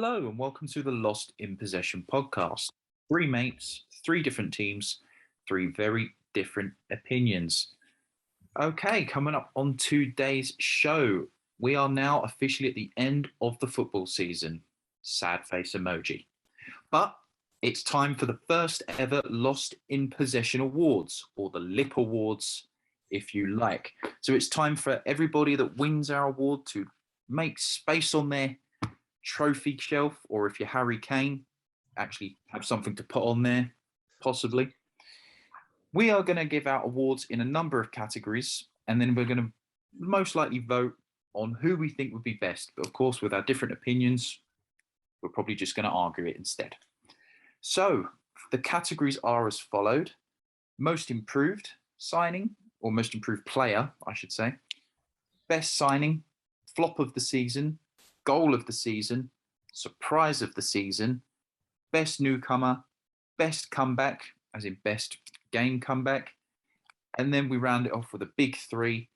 Hello, and welcome to the Lost in Possession podcast. Three mates, three different teams, three very different opinions. Okay, coming up on today's show, we are now officially at the end of the football season. Sad face emoji. But it's time for the first ever Lost in Possession Awards, or the LIP Awards, if you like. So it's time for everybody that wins our award to make space on their trophy shelf, or if you're Harry Kane, actually have something to put on there, possibly. We are going to give out awards in a number of categories, and then we're going to most likely vote on who we think would be best. But of course, with our different opinions, we're probably just going to argue it instead. So the categories are as followed: most improved signing, or most improved player, I should say, best signing, flop of the season, goal of the season, surprise of the season, best newcomer, best comeback, as in best game comeback. And then we round it off with a big three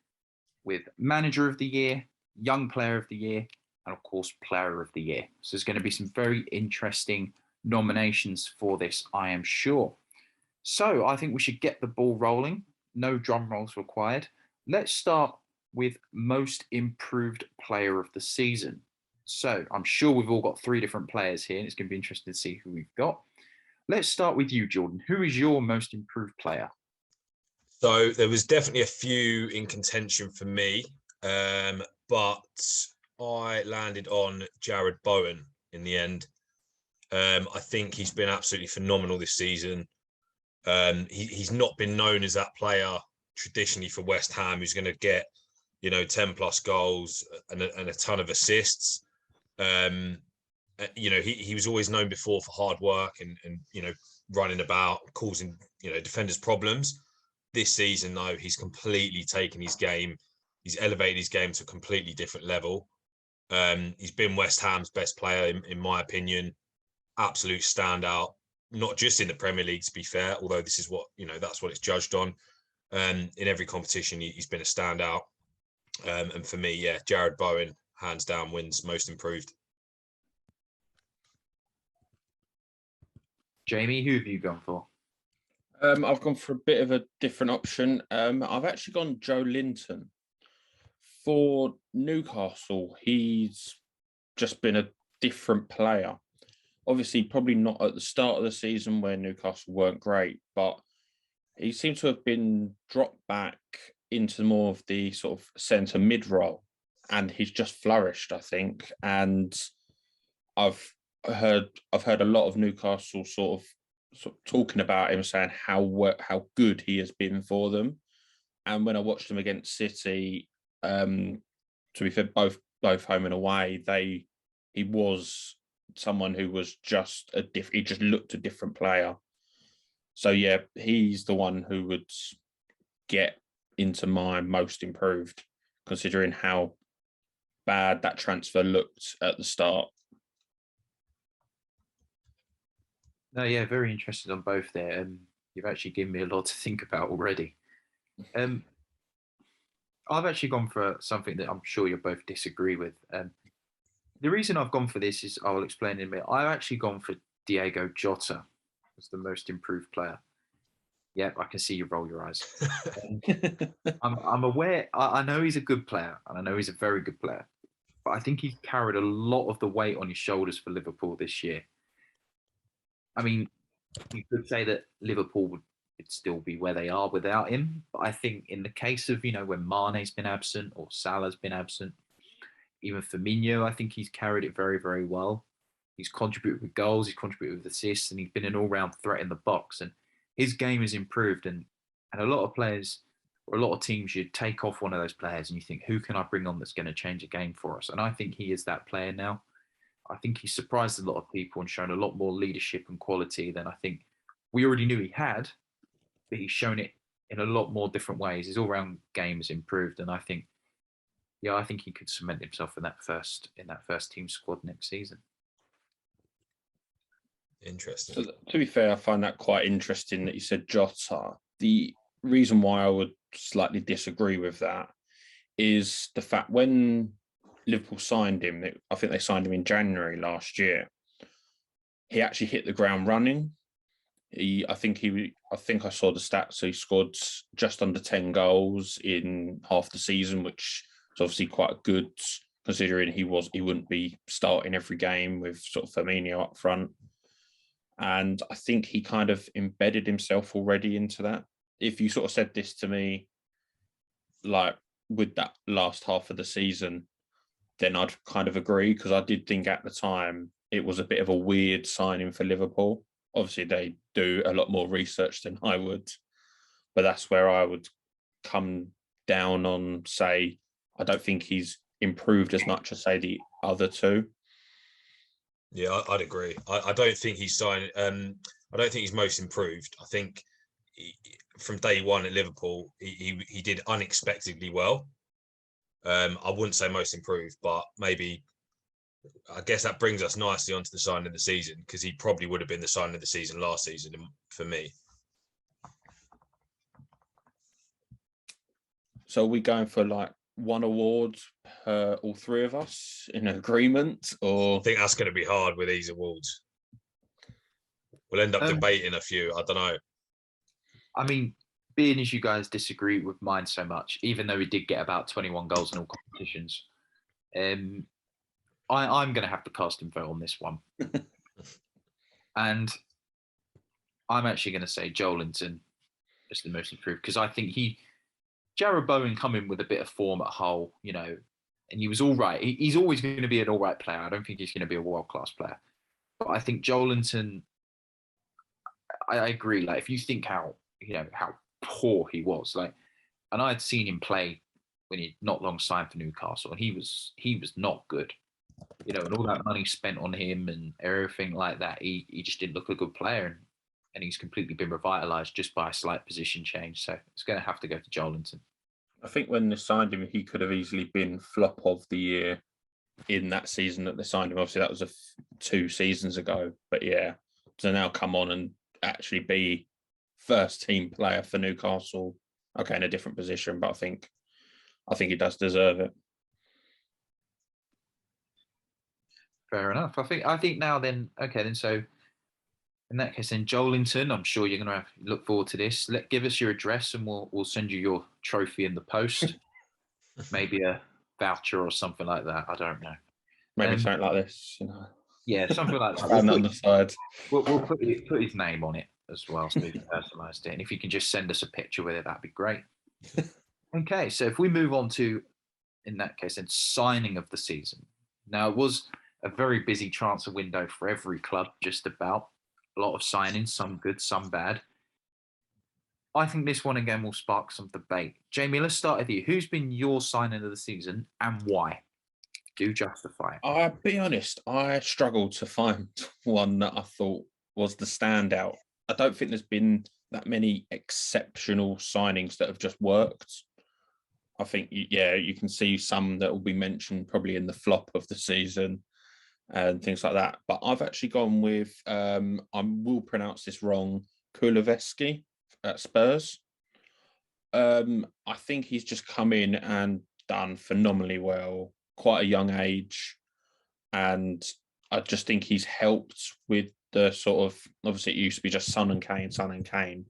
with manager of the year, young player of the year, and of course, player of the year. So there's going to be some very interesting nominations for this, I am sure. So I think we should get the ball rolling. No drum rolls required. Let's start with most improved player of the season. So I'm sure we've all got three different players here, and it's going to be interesting to see who we've got. Let's start with you, Jordan. Who is your most improved player? So there was definitely a few in contention for me, but I landed on Jarrod Bowen in the end. I think he's been absolutely phenomenal this season. He's not been known as that player traditionally for West Ham who's going to get, 10 plus goals and a ton of assists. He was always known before for hard work and running about, causing, defenders problems. This season, though, he's completely taken his game. He's elevated his game to a completely different level. He's been West Ham's best player, in my opinion. Absolute standout, not just in the Premier League, to be fair, although this is what, that's what it's judged on. In every competition, he's been a standout. And for me, Jarrod Bowen, hands down, wins most improved. Jamie, who have you gone for? I've gone for a bit of a different option. I've actually gone Joe Linton. For Newcastle, he's just been a different player. Obviously, probably not at the start of the season where Newcastle weren't great, but he seems to have been dropped back into more of the sort of centre mid role, and he's just flourished, I think. And I've heard a lot of Newcastle sort of talking about him, saying how good he has been for them. And when I watched him against City, to be fair, both home and away, he was someone who was just he just looked a different player. So yeah, he's the one who would get into my most improved, considering how bad that transfer looked at the start. No, yeah, very interested on both there. You've actually given me a lot to think about already. I've actually gone for something that I'm sure you'll both disagree with. The reason I've gone for this is, I'll explain in a minute. I've actually gone for Diego Jota as the most improved player. Yeah, I can see you roll your eyes. I'm aware. I know he's a good player, and I know he's a very good player. But I think he's carried a lot of the weight on his shoulders for Liverpool this year. I mean, you could say that Liverpool would still be where they are without him. But I think in the case of, when Mane's been absent or Salah's been absent, even Firmino, I think he's carried it very, very well. He's contributed with goals, he's contributed with assists, and he's been an all-round threat in the box. And his game has improved. And a lot of players or a lot of teams, you take off one of those players and you think, who can I bring on that's going to change a game for us? And I think he is that player now. I think he's surprised a lot of people and shown a lot more leadership and quality than I think we already knew he had, but he's shown it in a lot more different ways. His all-round game has improved, and I think he could cement himself in that first team squad next season. Interesting. So, to be fair, I find that quite interesting that you said Jota. The reason why I would slightly disagree with that is the fact when Liverpool signed him, I think they signed him in January last year. He actually hit the ground running. I think I saw the stats. So he scored just under 10 goals in half the season, which is obviously quite good considering he wouldn't be starting every game with sort of Firmino up front. And I think he kind of embedded himself already into that. If you sort of said this to me, like with that last half of the season, then I'd kind of agree, because I did think at the time it was a bit of a weird signing for Liverpool. Obviously, they do a lot more research than I would, but that's where I would come down on, say, I don't think he's improved as much as, say, the other two. Yeah, I'd agree. I don't think he's signed. I don't think he's most improved. I think from day one at Liverpool, he did unexpectedly well. I wouldn't say most improved, but maybe. I guess that brings us nicely onto the sign of the season, because he probably would have been the sign of the season last season for me. So are we going for like one award per all three of us in agreement, or? I think that's going to be hard with these awards. We'll end up debating a few. I don't know. I mean, being as you guys disagree with mine so much, even though he did get about 21 goals in all competitions, I'm going to have to cast him vote on this one. And I'm actually going to say Joelinton is the most improved, because I think Jarrod Bowen coming with a bit of form at Hull, and he was all right. He's always going to be an all right player. I don't think he's going to be a world-class player. But I think Joelinton, I agree. Like, if you think how poor he was, and I had seen him play when he not long signed for Newcastle, and he was not good. And all that money spent on him and everything like that, he just didn't look a good player, and he's completely been revitalised just by a slight position change. So it's going to have to go to Joelinton. I think when they signed him, he could have easily been flop of the year in that season that they signed him. Obviously, that was 2 seasons ago. But yeah, to now come on and actually be first team player for Newcastle, okay, in a different position, but I think he does deserve it. Fair enough. I think now then, okay, then so in that case, then Joelinton, I'm sure you're going to look forward to this. Give us your address and we'll send you your trophy in the post. Maybe a voucher or something like that. I don't know. Maybe something like this, Yeah, something like that. We'll on the side. We'll put his name on it as well, so we've personalised it. And if you can just send us a picture with it, that'd be great. Okay, so if we move on to, in that case, then signing of the season. Now, it was a very busy transfer window for every club, just about. A lot of signings, some good, some bad. I think this one again will spark some debate. Jamie, let's start with you. Who's been your signing of the season and why? Do justify it. I'll be honest, I struggled to find one that I thought was the standout. I don't think there's been that many exceptional signings that have just worked. I think, you can see some that will be mentioned probably in the flop of the season and things like that. But I've actually gone with, I will pronounce this wrong, Kuleveski at Spurs. I think he's just come in and done phenomenally well, quite a young age. And I just think he's helped with the sort of, obviously it used to be just Son and Kane.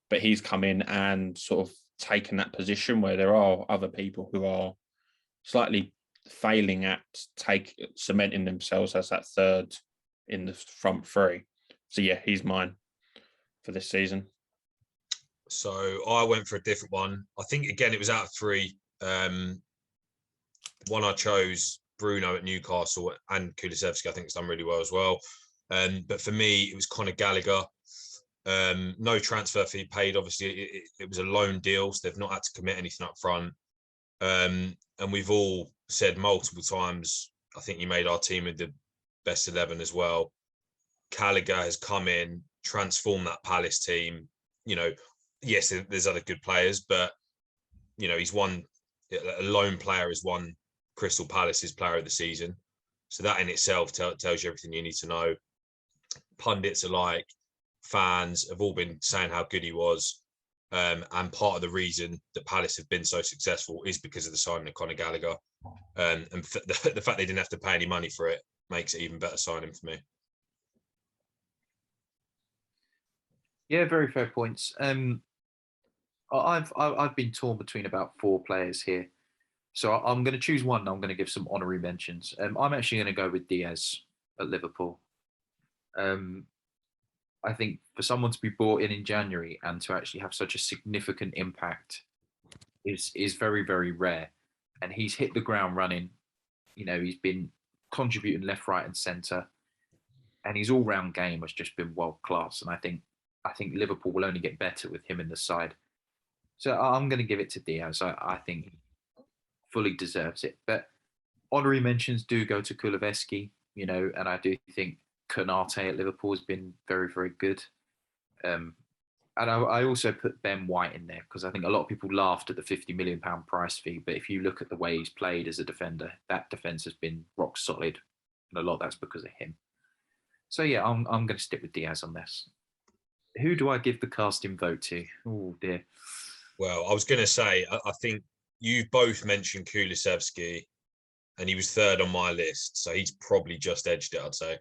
But he's come in and sort of taken that position where there are other people who are slightly failing at cementing themselves as that third in the front three. So yeah, he's mine for this season. So I went for a different one. I think again it was out of 3. One I chose, Bruno at Newcastle, and Kulusevski I think has done really well as well. But for me it was Conor Gallagher. No transfer fee paid. Obviously it was a loan deal, so they've not had to commit anything up front. And we've all said multiple times, I think he made our team in the best 11 as well. Gallagher has come in, transformed that Palace team. Yes, there's other good players, but he's won. A lone player has won Crystal Palace's Player of the Season, so that in itself tells you everything you need to know. Pundits alike, fans have all been saying how good he was, and part of the reason that Palace have been so successful is because of the signing of Conor Gallagher. And the fact they didn't have to pay any money for it makes it even better signing for me. Yeah, very fair points. I've been torn between about 4 players here, so I'm going to choose one. I'm going to give some honorary mentions. I'm actually going to go with Diaz at Liverpool. I think for someone to be brought in January and to actually have such a significant impact is very, very rare. And he's hit the ground running. You know, he's been contributing left, right, and centre, and his all-round game has just been world class. And I think Liverpool will only get better with him in the side. So I'm going to give it to Diaz. I think he fully deserves it. But honorary mentions do go to Kuleveski, you know, and I do think Konate at Liverpool has been very, very good. And I also put Ben White in there because I think a lot of people laughed at the £50 million price fee. But if you look at the way he's played as a defender, that defence has been rock solid. And a lot of that's because of him. So, yeah, I'm going to stick with Diaz on this. Who do I give the casting vote to? Oh, dear. Well, I was going to say, I think you both mentioned Kulusevski, and he was third on my list. So he's probably just edged it, I'd say.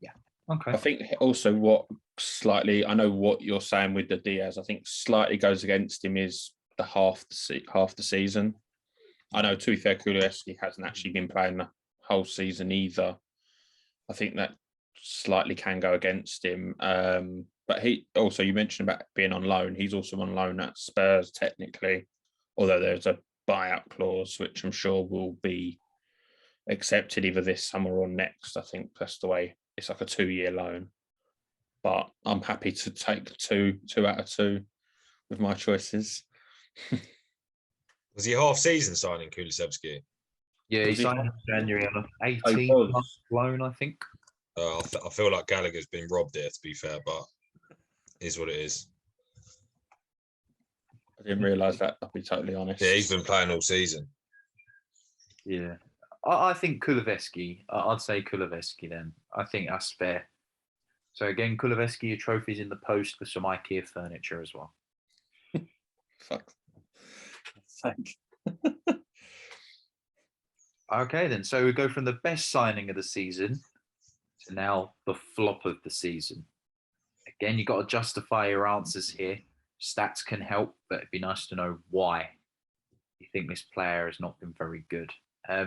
Yeah. Okay. I think also what slightly, I know what you're saying with the Diaz, I think slightly goes against him is the half the season. I know, to be fair, Kulusevski hasn't actually been playing the whole season either. I think that slightly can go against him. But he also, you mentioned about being on loan. He's also on loan at Spurs, technically, although there's a buyout clause, which I'm sure will be accepted either this summer or next. I think that's the way. It's like a 2-year loan. But I'm happy to take two out of 2 with my choices. Was he half season signing Kulusevski? Yeah, he signed in January on an 18-month loan, I think. I feel like Gallagher's been robbed here, to be fair, but it is what it is. I didn't realise that, I'll be totally honest. Yeah, he's been playing all season. Yeah. I think Kuleveski. I'd say Kuleveski then. I think that's fair. So again, Kuleveski, your trophy's in the post with some IKEA furniture as well. Fuck. Thanks. Okay, then. So we go from the best signing of the season to now the flop of the season. Again, you've got to justify your answers here. Stats can help, but it'd be nice to know why you think this player has not been very good. I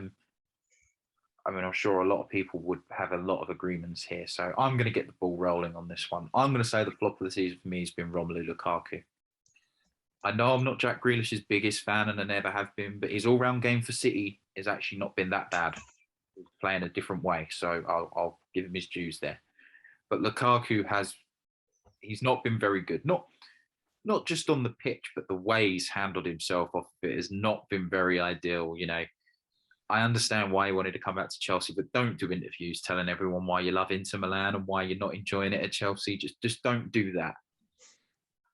mean, I'm sure a lot of people would have a lot of agreements here. So I'm going to get the ball rolling on this one. I'm going to say the flop of the season for me has been Romelu Lukaku. I know I'm not Jack Grealish's biggest fan, and I never have been, but his all-round game for City has actually not been that bad. He's playing a different way, so I'll give him his dues there. But Lukaku he's not been very good. Not just on the pitch, but the way he's handled himself off of it has not been very ideal. You know, I understand why he wanted to come back to Chelsea, but don't do interviews telling everyone why you love Inter Milan and why you're not enjoying it at Chelsea. Just don't do that.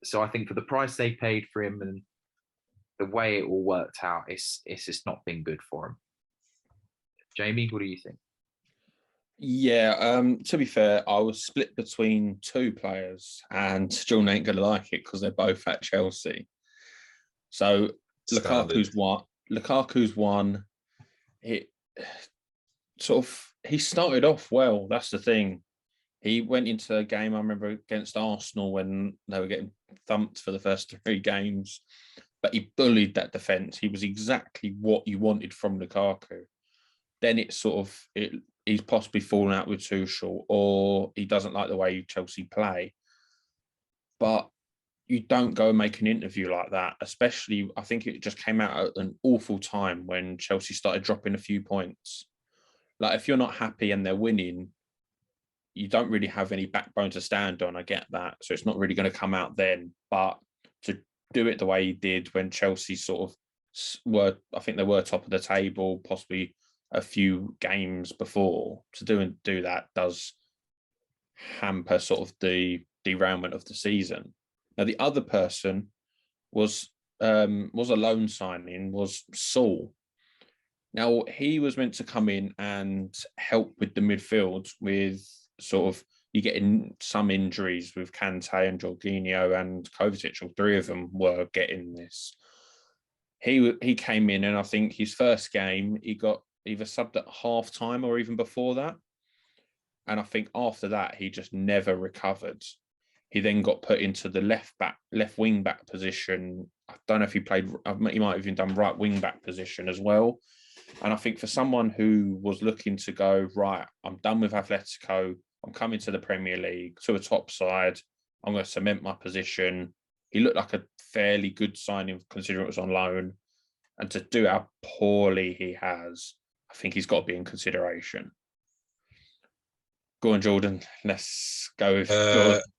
So I think for the price they paid for him and the way it all worked out, it's just not been good for him. Jamie, what do you think? Yeah, to be fair, I was split between 2 players, and John ain't gonna like it because they're both at Chelsea. So Standard. Lukaku's one. He started off well. That's the thing. He went into a game, I remember, against Arsenal when they were getting thumped for the first 3 games, but he bullied that defence. He was exactly what you wanted from Lukaku. Then he's possibly fallen out with Tuchel, or he doesn't like the way Chelsea play. But you don't go and make an interview like that, especially, I think it just came out at an awful time when Chelsea started dropping a few points. Like, if you're not happy and they're winning, you don't really have any backbone to stand on. I get that. So it's not really going to come out then. But to do it the way he did when Chelsea sort of I think they were top of the table, possibly a few games before, to do that does hamper sort of the derailment of the season. Now, the other person was a loan signing, was Saul. Now, he was meant to come in and help with the midfield with sort of, you getting some injuries with Kante and Jorginho and Kovacic, all 3 of them were getting this. he came in, and I think his first game he got either subbed at half time or even before that. And I think after that, he just never recovered. He then got put into the left wing back position. I don't know if he played, he might have even done right wing back position as well. And I think for someone who was looking to go, right, I'm done with Atletico, I'm coming to the Premier League, to a top side, I'm going to cement my position. He looked like a fairly good signing considering it was on loan. And to do how poorly he has, I think he's got to be in consideration. Go on, Jordan. Let's go with.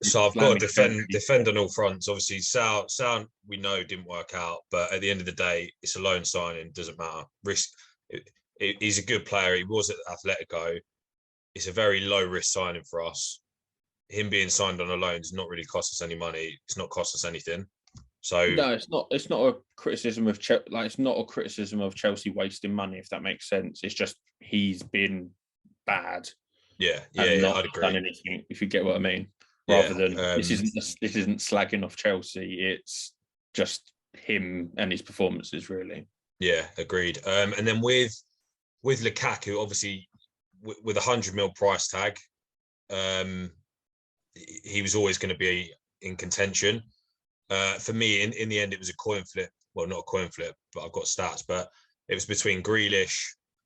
So I've got to defend on all fronts. Obviously, Sound we know didn't work out, but at the end of the day, it's a loan signing. Doesn't matter. Risk. He's a good player. He was at Atletico. It's a very low risk signing for us. Him being signed on a loan does not really cost us any money. It's not cost us anything. So no, it's not. It's not a criticism of it's not a criticism of Chelsea wasting money. If that makes sense, it's just he's been bad. Yeah, I'd agree. Done anything, if you get what I mean. Rather than this isn't slagging off Chelsea. It's just him and his performances, really. Yeah, agreed. And then with Lukaku, obviously with 100 mil price tag, he was always going to be in contention. For me, in the end, it was a coin flip. Well, not a coin flip, but I've got stats. But it was between Grealish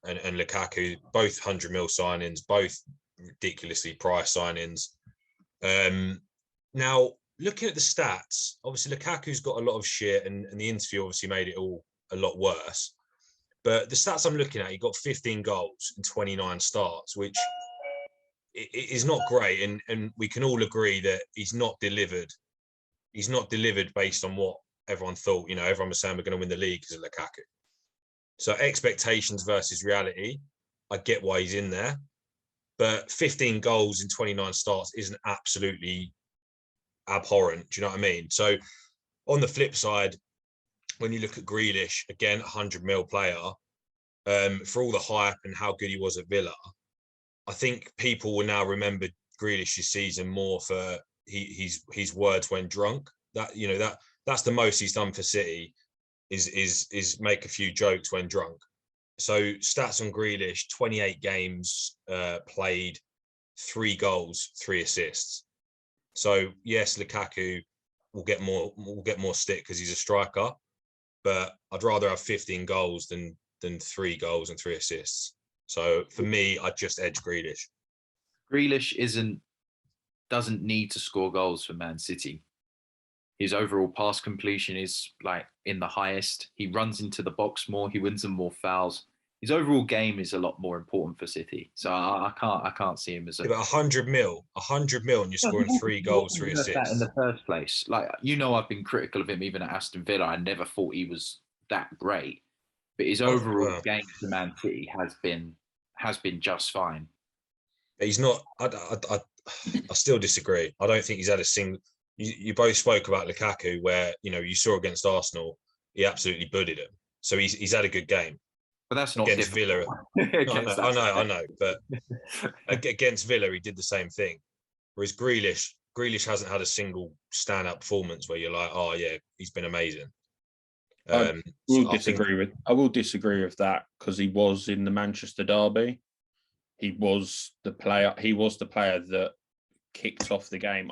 and Lukaku, both 100 mil signings, both ridiculously priced signings. Now, looking at the stats, obviously Lukaku's got a lot of shit, and the interview obviously made it all a lot worse. But the stats I'm looking at, he got 15 goals in 29 starts, which is not great. And we can all agree that he's not delivered. He's not delivered based on what everyone thought. You know, everyone was saying we're going to win the league because of Lukaku. So expectations versus reality, I get why he's in there. But 15 goals in 29 starts isn't absolutely abhorrent. Do you know what I mean? So on the flip side, when you look at Grealish, again, 100 mil player, for all the hype and how good he was at Villa, I think people will now remember Grealish's season more for his words when drunk. That's the most he's done for City is make a few jokes when drunk. So stats on Grealish: 28 games played, 3 goals, 3 assists. So yes, Lukaku will get more stick because he's a striker, but I'd rather have 15 goals than 3 goals and 3 assists. So for me, I'd just edge Grealish. Grealish doesn't need to score goals for Man City. His overall pass completion is like in the highest. He runs into the box more. He wins them more fouls. His overall game is a lot more important for City. So I can't see him as a 100 mil, and you're scoring 3 goals, 3 assists. That in the first place, like I've been critical of him even at Aston Villa. I never thought he was that great, but his overall game to Man City has been just fine. He's not. I still disagree. I don't think he's had a single. You both spoke about Lukaku, where you saw against Arsenal, he absolutely bullied him. So he's had a good game. But that's not against Villa. I know. But against Villa, he did the same thing. Whereas Grealish hasn't had a single stand-up performance where you're like, oh yeah, he's been amazing. I will disagree with that because he was in the Manchester derby. He was the player that kicked off the game.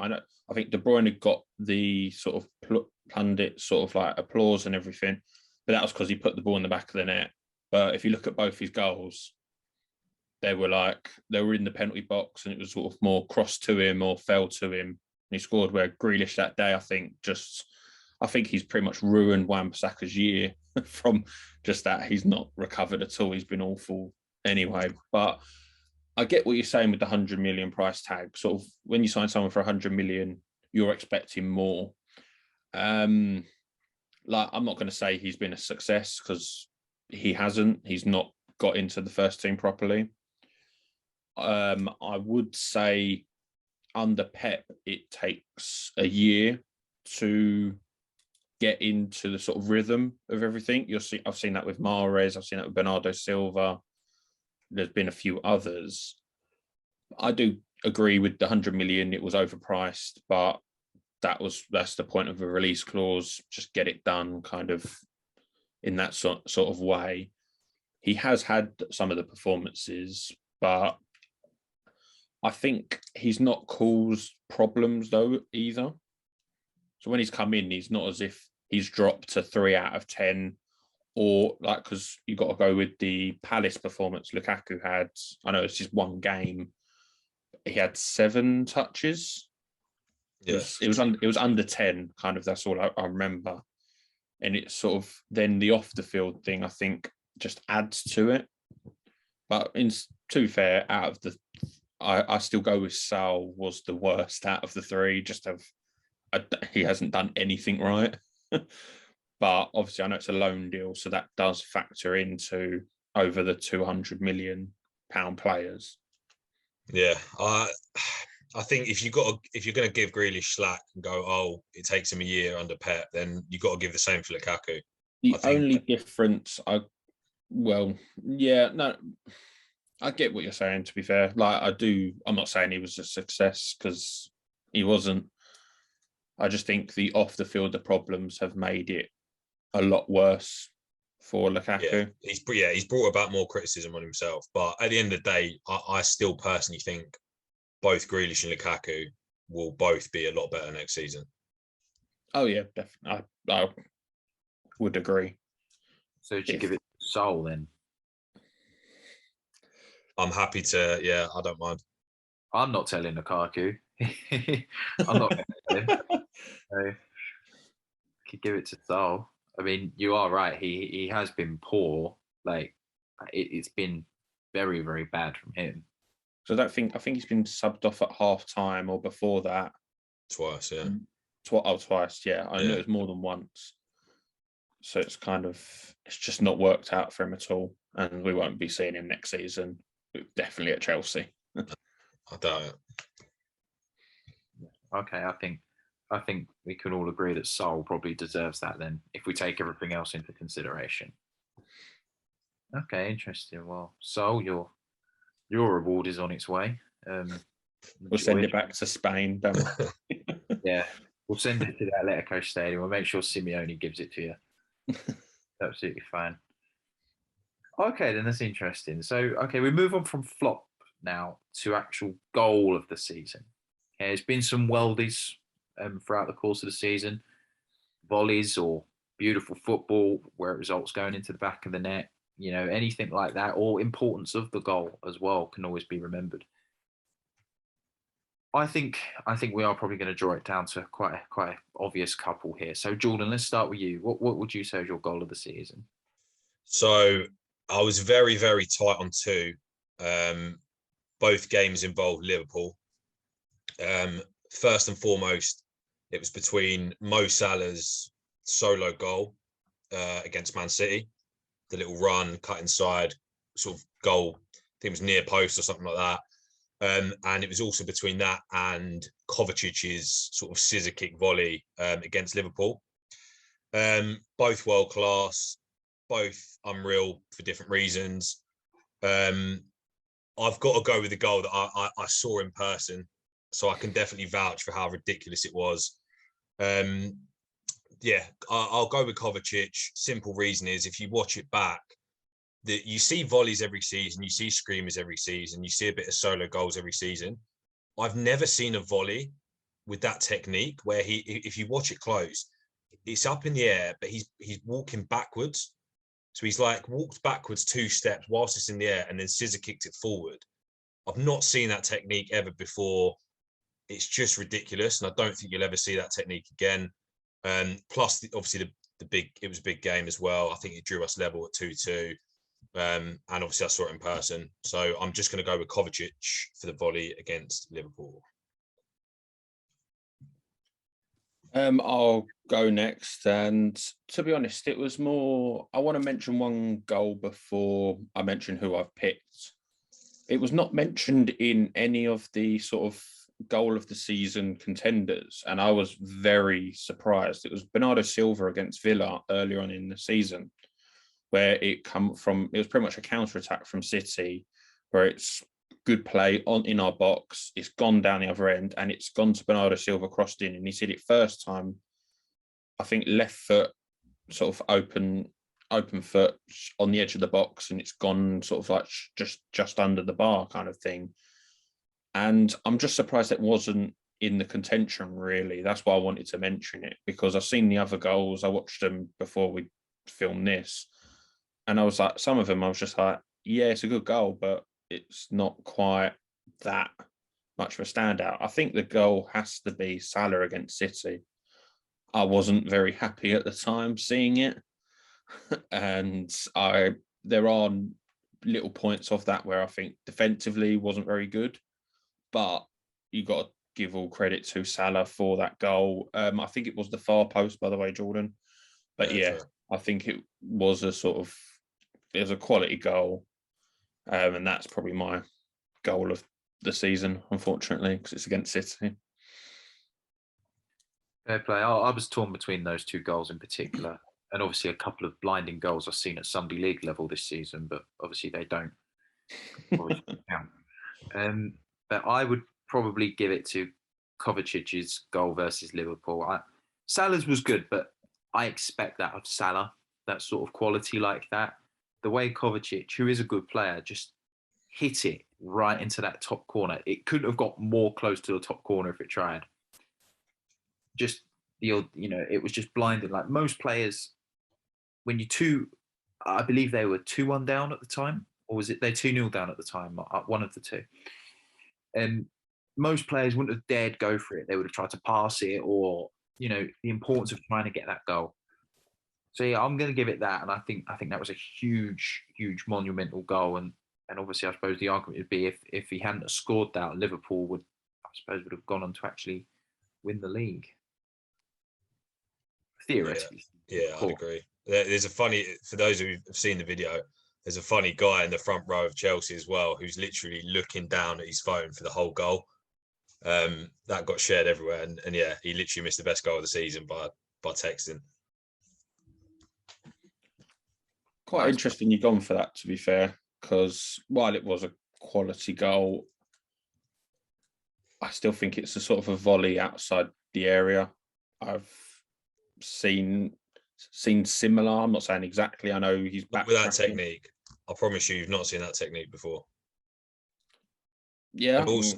I think De Bruyne had got the sort of pundit sort of like applause and everything, but that was because he put the ball in the back of the net. But if you look at both his goals, they were in the penalty box and it was sort of more crossed to him or fell to him. And he scored, where Grealish that day, I think he's pretty much ruined Wan-Bissaka's year from just that. He's not recovered at all. He's been awful anyway. But I get what you're saying with the 100 million price tag. Sort of when you sign someone for 100 million, you're expecting more. I'm not going to say he's been a success because he hasn't. He's not got into the first team properly. I would say under Pep, it takes a year to get into the sort of rhythm of everything. I've seen that with Mahrez. I've seen that with Bernardo Silva. There's been a few others. I do agree with the 100 million. It was overpriced, but that's the point of a release clause. Just get it done, kind of. in that sort of way. He has had some of the performances, but I think he's not caused problems though either. So when he's come in, he's not as if he's dropped to 3 out of 10, or like, because you got to go with the Palace performance Lukaku had. I know it's just one game. He had 7 touches. Yes, It was under 10, kind of. That's all I remember. And it's sort of then the off the field thing, I think, just adds to it. But to be fair, out of the, I still go with Sal was the worst out of the 3. He hasn't done anything right. But obviously, I know it's a loan deal, so that does factor into over the £200 million players. Yeah, I think if you're going to give Grealish slack and go, oh, it takes him a year under Pep, then you got to give the same for Lukaku. The only difference, I get what you're saying. To be fair, I'm not saying he was a success because he wasn't. I just think the off the field the problems have made it a lot worse for Lukaku. Yeah, he's brought about more criticism on himself. But at the end of the day, I still personally think both Grealish and Lukaku will both be a lot better next season. Oh yeah, definitely. I would agree. So did you give it Sol then? I'm happy to. Yeah, I don't mind. I'm not telling Lukaku. I'm not going to tell him. So, could give it to Sol. I mean, you are right. He has been poor. Like it's been very, very bad from him. So I think he's been subbed off at half time or before that. Twice, yeah. Twice, yeah. I know it was more than once. So it's just not worked out for him at all. And we won't be seeing him next season. Definitely at Chelsea. I doubt it. Okay, I think we can all agree that Sol probably deserves that then, if we take everything else into consideration. Okay, interesting. Well, Sol, your reward is on its way. We'll send it back to Spain, don't we? Yeah, we'll send it to the Atletico Stadium. We'll make sure Simeone gives it to you. Absolutely fine. Okay, then that's interesting. So, okay, we move on from flop now to actual goal of the season. Okay, there's been some worldies throughout the course of the season, volleys or beautiful football where it results going into the back of the net. You know, anything like that, or importance of the goal as well can always be remembered. I think we are probably going to draw it down to quite an obvious couple here. So Jordan, let's start with you. What would you say is your goal of the season? So I was very, very tight on 2. Both games involved Liverpool. First and foremost, it was between Mo Salah's solo goal against Man City, the little run, cut inside, sort of goal. I think it was near post or something like that. And it was also between that and Kovacic's sort of scissor kick volley against Liverpool. Both world class, both unreal for different reasons. I've got to go with the goal that I saw in person, so I can definitely vouch for how ridiculous it was. I'll go with Kovacic. Simple reason is if you watch it back, that you see volleys every season, you see screamers every season, you see a bit of solo goals every season. I've never seen a volley with that technique where if you watch it close, it's up in the air, but he's walking backwards. So he's like walked backwards 2 steps whilst it's in the air and then scissor kicked it forward. I've not seen that technique ever before. It's just ridiculous, and I don't think you'll ever see that technique again. Plus, obviously, it was a big game as well. I think it drew us level at 2-2. And obviously I saw it in person. So I'm just going to go with Kovacic for the volley against Liverpool. I'll go next. And to be honest, it was more, I want to mention one goal before I mention who I've picked. It was not mentioned in any of the sort of goal of the season contenders. And I was very surprised. It was Bernardo Silva against Villa earlier on in the season, where it was pretty much a counter-attack from City, where it's good play in our box, it's gone down the other end, and it's gone to Bernardo Silva, crossed in, and he said it first time, I think left foot sort of open open foot on the edge of the box, and it's gone sort of like just under the bar kind of thing. And I'm just surprised it wasn't in the contention, really. That's why I wanted to mention it, because I've seen the other goals. I watched them before we filmed this. And I was like, some of them, I was just like, yeah, it's a good goal, but it's not quite that much of a standout. I think the goal has to be Salah against City. I wasn't very happy at the time seeing it. And there are little points of that where I think defensively wasn't very good. But you got to give all credit to Salah for that goal. I think it was the far post, by the way, Jordan. But yeah, I think it was a quality goal. And that's probably my goal of the season, unfortunately, because it's against City. Fair play. I was torn between those two goals in particular, and obviously a couple of blinding goals I've seen at Sunday League level this season, but obviously they don't count. But I would probably give it to Kovacic's goal versus Liverpool. Salah's was good, but I expect that of Salah, that sort of quality like that. The way Kovacic, who is a good player, just hit it right into that top corner. It couldn't have got more close to the top corner if it tried. Just it was just blinding. Like most players, when I believe they were 2-1 down at the time, or was it they're 2-0 down at the time? One of the two. And most players wouldn't have dared go for it. They would have tried to pass it, or the importance of trying to get that goal. So yeah, I'm going to give it that, and I think that was a huge, huge monumental goal. And obviously, I suppose the argument would be if he hadn't scored that, Liverpool would have gone on to actually win the league. Theoretically. Yeah, I'd agree. There's for those who have seen the video, there's a funny guy in the front row of Chelsea as well, who's literally looking down at his phone for the whole goal. That got shared everywhere, and yeah, he literally missed the best goal of the season by texting. Quite interesting you've gone for that, to be fair, because while it was a quality goal, I still think it's a sort of a volley outside the area. I've seen similar. I'm not saying exactly. I know he's back with that technique. I promise you've not seen that technique before. Yeah. It's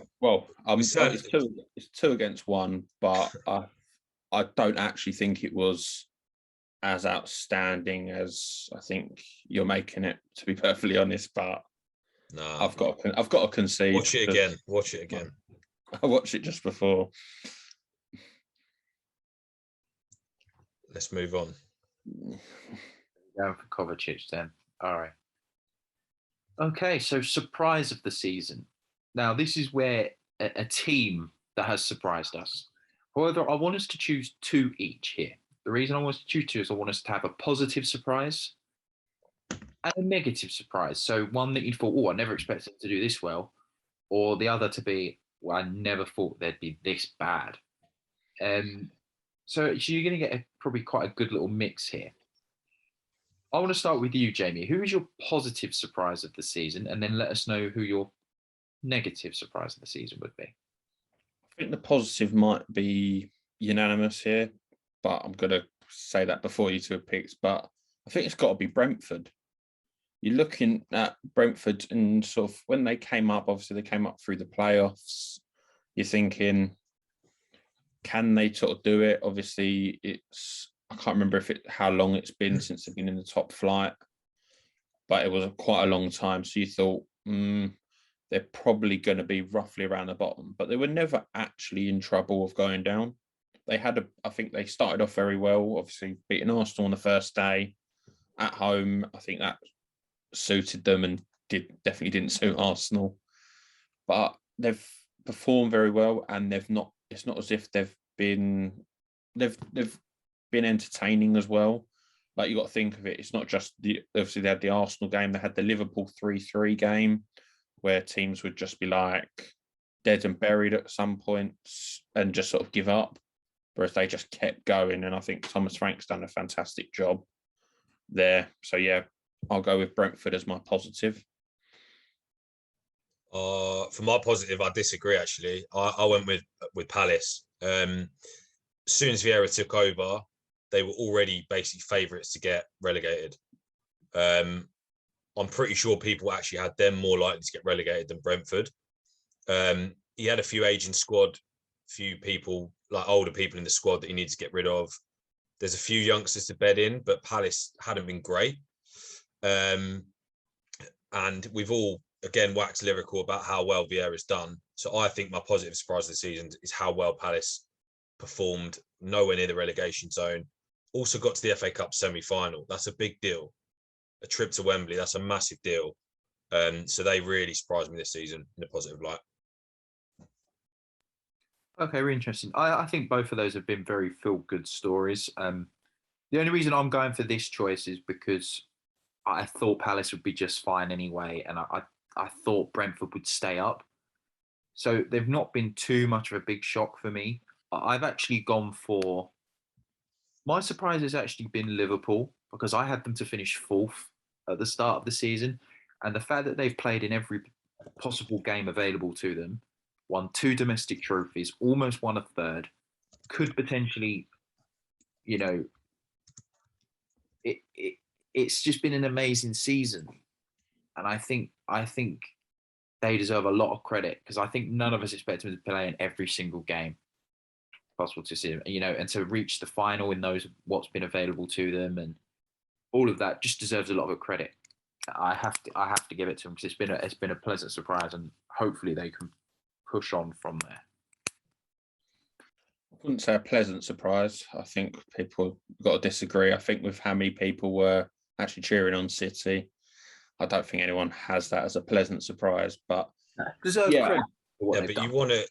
2 against 1, but I don't actually think it was as outstanding as I think you're making it, to be perfectly honest. But no, I've got to concede. Watch it again. I watched it just before. Let's move on. Going for Kovacic then. All right. Okay, so surprise of the season. Now, this is where a team that has surprised us. However, I want us to choose 2 each here. The reason I want us to choose 2 is I want us to have a positive surprise and a negative surprise. So one that you thought, I never expected to do this well, or the other to be, I never thought they'd be this bad. So you're going to get probably quite a good little mix here. I want to start with you, Jamie. Who is your positive surprise of the season? And then let us know who your negative surprise of the season would be. I think the positive might be unanimous here, but I'm going to say that before you 2 have picked. But I think it's got to be Brentford. You're looking at Brentford and sort of when they came up, obviously they came up through the playoffs. You're thinking, can they sort of do it? Obviously, I can't remember how long it's been since they've been in the top flight, but it was quite a long time. So you thought, they're probably going to be roughly around the bottom, but they were never actually in trouble of going down. I think they started off very well, obviously beating Arsenal on the first day at home. I think that suited them and definitely didn't suit Arsenal, but they've performed very well, and it's not as if they've been entertaining as well. Like, you got to think of it, it's not just obviously they had the Arsenal game, they had the Liverpool 3-3 game where teams would just be like dead and buried at some points and just sort of give up, whereas they just kept going. And I think Thomas Frank's done a fantastic job there. So yeah, I'll go with Brentford as my positive. For my positive, I disagree. Actually, I went with Palace. As soon as Vieira took over, they were already basically favourites to get relegated. I'm pretty sure people actually had them more likely to get relegated than Brentford. He had a few aging squad, few people, like older people in the squad that he needs to get rid of. There's a few youngsters to bed in, but Palace hadn't been great. And we've all, again, waxed lyrical about how well Vieira's done. So I think my positive surprise of the season is how well Palace performed, nowhere near the relegation zone. Also got to the FA Cup semi-final. That's a big deal. A trip to Wembley, that's a massive deal. So they really surprised me this season in a positive light. Okay, really interesting. I think both of those have been very feel-good stories. The only reason I'm going for this choice is because I thought Palace would be just fine anyway, and I thought Brentford would stay up. So they've not been too much of a big shock for me. I've actually gone for my surprise has actually been Liverpool because I had them to finish fourth at the start of the season, and the fact that they've played in every possible game available to them, won two domestic trophies, almost won a third, could potentially, you know, it's just been an amazing season, and I think they deserve a lot of credit because I think none of us expect them to play in every single game possible to see them, and to reach the final in those what's been available to them and all of that just deserves a lot of credit. I have to give it to them because it's been a pleasant surprise and hopefully they can push on from there. I wouldn't say a pleasant surprise. I think people got to disagree. I think with how many people were actually cheering on City, I don't think anyone has that as a pleasant surprise. But deserve credit. Yeah, but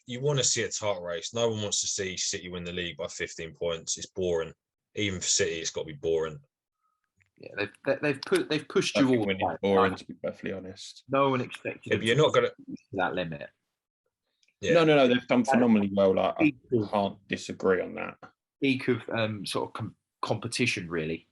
you want to see a title race. No one wants to see City win the league by 15 points. It's boring. Even for City, it's got to be boring. Yeah, they've pushed you all. Winning boring, to be perfectly honest. No one expected. But you're not gonna that limit. Yeah. No. They've done phenomenally well. Like I can't disagree on that. Peak of sort of competition, really.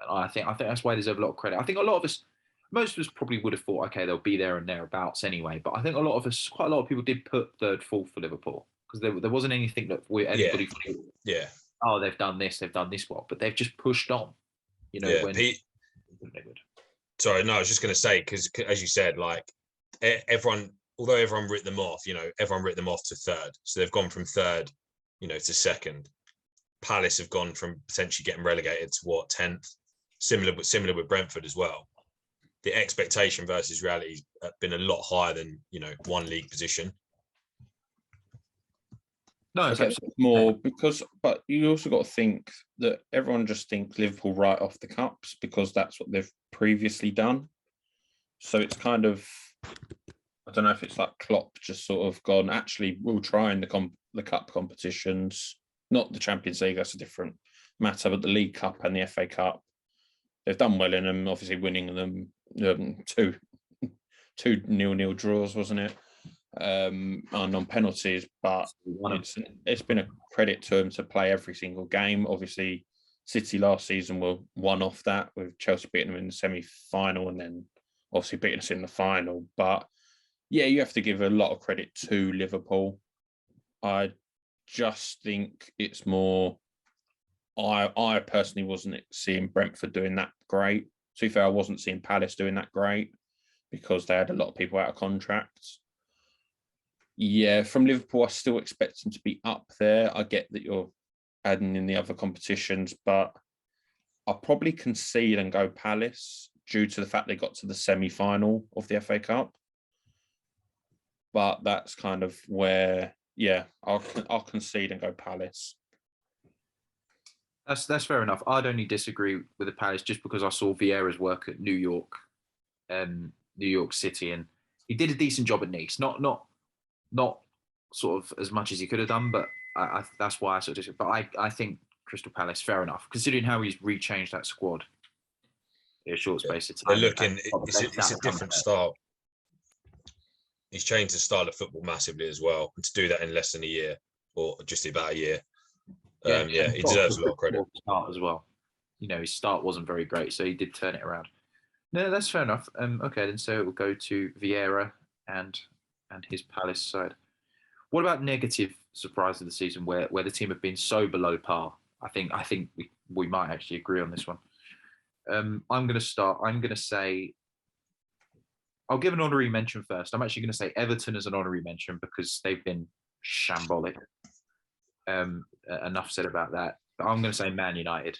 I think that's why they deserve a lot of credit. I think a lot of us, most of us probably would have thought, okay, they'll be there and thereabouts anyway. But I think quite a lot of people did put third, fourth for Liverpool because there wasn't anything that anybody thought, oh, they've done this well, but they've just pushed on. Sorry, no, I was just going to say, because as you said, like although everyone writ them off, everyone writ them off to third. So they've gone from third, to second. Palace have gone from potentially getting relegated to 10th? Similar with Brentford as well. The expectation versus reality has been a lot higher than, one league position. No, it's more but you also got to think that everyone just thinks Liverpool right off the cups because that's what they've previously done. So it's kind of, I don't know if it's like Klopp just sort of gone, actually, we'll try in the cup competitions, not the Champions League, that's a different matter, but the League Cup and the FA Cup. They've done well in them, obviously winning them 2 0-0 draws, wasn't it? And on penalties, but it's been a credit to them to play every single game. Obviously, City last season were one off that with Chelsea beating them in the semi-final and then obviously beating us in the final. But yeah, you have to give a lot of credit to Liverpool. I just think it's more. I personally wasn't seeing Brentford doing that great. To be fair, I wasn't seeing Palace doing that great because they had a lot of people out of contracts. Yeah, from Liverpool, I still expect them to be up there. I get that you're adding in the other competitions, but I'll probably concede and go Palace due to the fact they got to the semi-final of the FA Cup. But that's kind of where, I'll concede and go Palace. That's fair enough. I'd only disagree with the Palace just because I saw Vieira's work at New York City, and he did a decent job at Nice. Not sort of as much as he could have done, but that's why I sort of. But I think Crystal Palace, fair enough, considering how he's rechanged that squad in a short space of time. They're looking. It's a different style. He's changed the style of football massively as well, and to do that in less than a year or just about a year. He deserves a lot of credit. Start as well. His start wasn't very great, so he did turn it around. No, that's fair enough. Okay, then so we'll go to Vieira and his Palace side. What about negative surprise of the season where the team have been so below par? I think we might actually agree on this one. I'm going to start. I'm going to say, I'll give an honorary mention first. I'm actually going to say Everton as an honorary mention because they've been shambolic. Enough said about that. But I'm going to say Man United.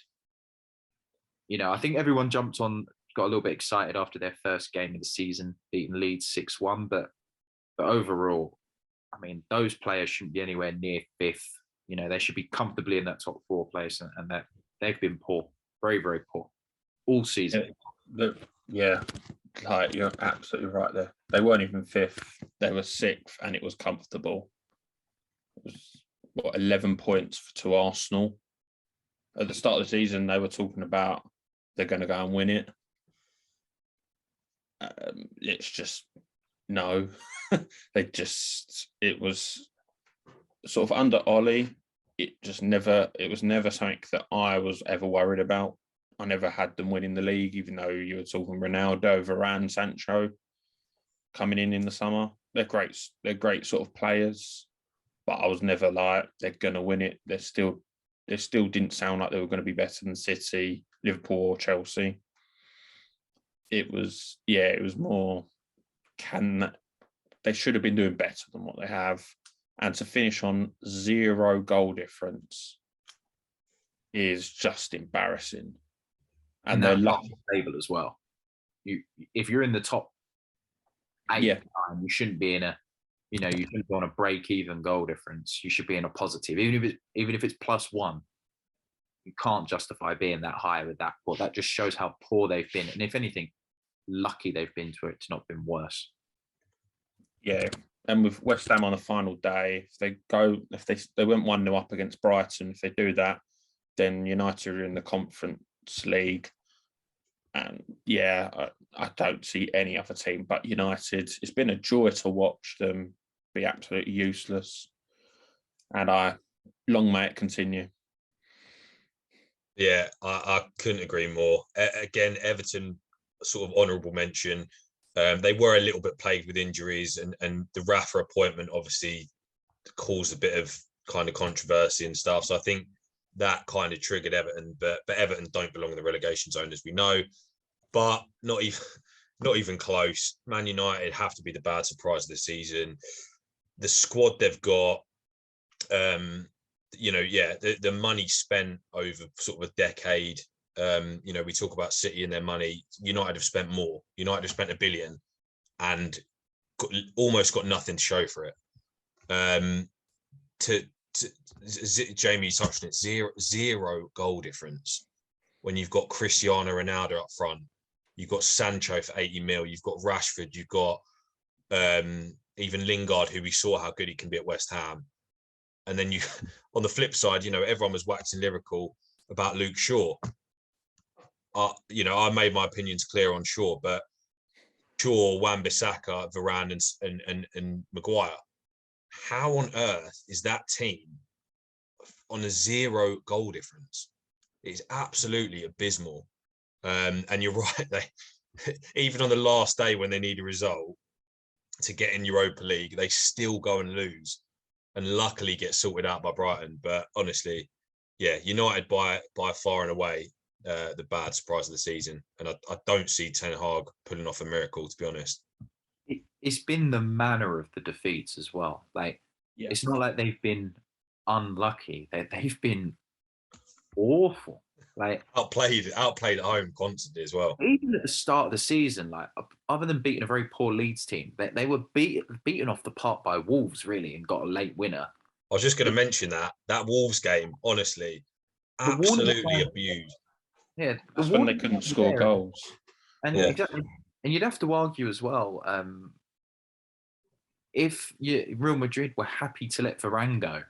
I think everyone got a little bit excited after their first game of the season, beating Leeds 6-1. But overall, I mean, those players shouldn't be anywhere near fifth. They should be comfortably in that top four place, and that they've been poor, very, very poor, all season. Yeah, like you're absolutely right there. They weren't even fifth; they were sixth, and it was comfortable. It was 11 points to Arsenal. At the start of the season, they were talking about they're going to go and win it. It's just no. It was sort of under Ollie. It was never something that I was ever worried about. I never had them winning the league, even though you were talking Ronaldo, Varane, Sancho coming in the summer. They're great sort of players, but I was never like they're going to win it. They still didn't sound like they were going to be better than City, Liverpool, or Chelsea. It was more they should have been doing better than what they have. And to finish on 0 goal difference is just embarrassing. And they're lucky table as well. If you're in the top 8, you shouldn't be in you shouldn't be on a break-even goal difference. You should be in a positive, even if it's +1. You can't justify being that high with that poor. That just shows how poor they've been, and if anything, lucky they've been to it. It's not been worse. Yeah, and with West Ham on the final day, if they went 1-0 up against Brighton, if they do that, then United are in the Conference League. And I don't see any other team but United. It's been a joy to watch them be absolutely useless. And long may it continue. Yeah, I couldn't agree more. Again, Everton, sort of honourable mention. They were a little bit plagued with injuries, and the Rafa appointment obviously caused a bit of kind of controversy and stuff. So I think that kind of triggered Everton, but Everton don't belong in the relegation zone, as we know. But not even close. Man United have to be the bad surprise of the season. The squad they've got, the money spent over sort of a decade. We talk about City and their money. United have spent more. United have spent $1 billion and almost got nothing to show for it. Jamie touched on it. Zero goal difference when you've got Cristiano Ronaldo up front. You've got Sancho for 80 mil. You've got Rashford. You've got even Lingard, who we saw how good he can be at West Ham. And then on the flip side, everyone was waxing lyrical about Luke Shaw. I made my opinions clear on Shaw, but Shaw, Wan-Bissaka, Varane, and Maguire. How on earth is that team on a 0 goal difference? It's absolutely abysmal. And you're right. Even on the last day when they need a result to get in Europa League, they still go and lose, and luckily get sorted out by Brighton. But honestly, United by far and away the bad surprise of the season, and I don't see Ten Hag pulling off a miracle, to be honest. It's been the manner of the defeats as well. It's not like they've been unlucky. They've been awful. Outplayed at home constantly as well. Even at the start of the season, other than beating a very poor Leeds team, they were beaten off the park by Wolves, really, and got a late winner. I was just going to mention that Wolves game, honestly, absolutely abused. Yeah, that's when they couldn't score goals. And exactly, and you'd have to argue as well, if Real Madrid were happy to let Varane go,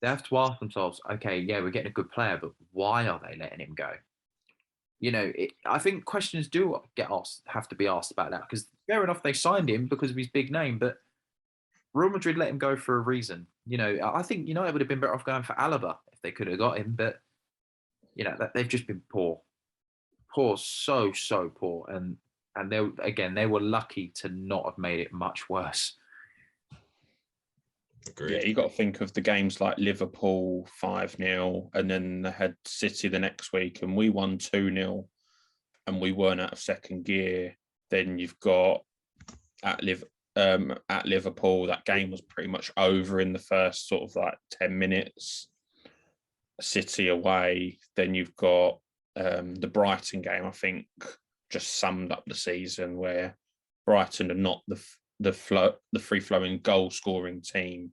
they have to ask themselves, okay, we're getting a good player, but why are they letting him go? I think questions do have to be asked about that, because fair enough, they signed him because of his big name, but Real Madrid let him go for a reason. I think United would have been better off going for Alaba if they could have got him, but they've just been poor, so poor, and they were lucky to not have made it much worse. Agreed. Yeah, you got to think of the games like Liverpool 5-0, and then they had City the next week, and we won 2-0. and we weren't out of second gear. Then you've got at Liverpool, that game was pretty much over in the first sort of like 10 minutes. City away. Then you've got the Brighton game, I think, just summed up the season, where Brighton are not the free-flowing goal-scoring team.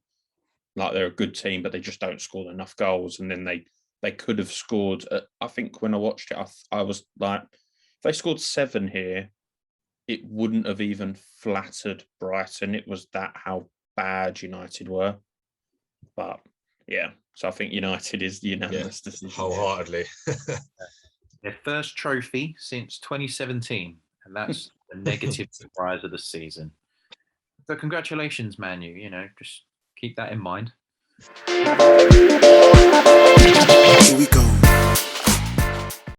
Like, they're a good team, but they just don't score enough goals. And then they could have scored. I think when I watched it, I was like, if they scored 7 here, it wouldn't have even flattered Brighton. It was that how bad United were. But yeah, so I think United is the unanimous decision. Wholeheartedly. Their first trophy since 2017, and that's the negative surprise of the season. So congratulations, Man U. Just keep that in mind. Here we go.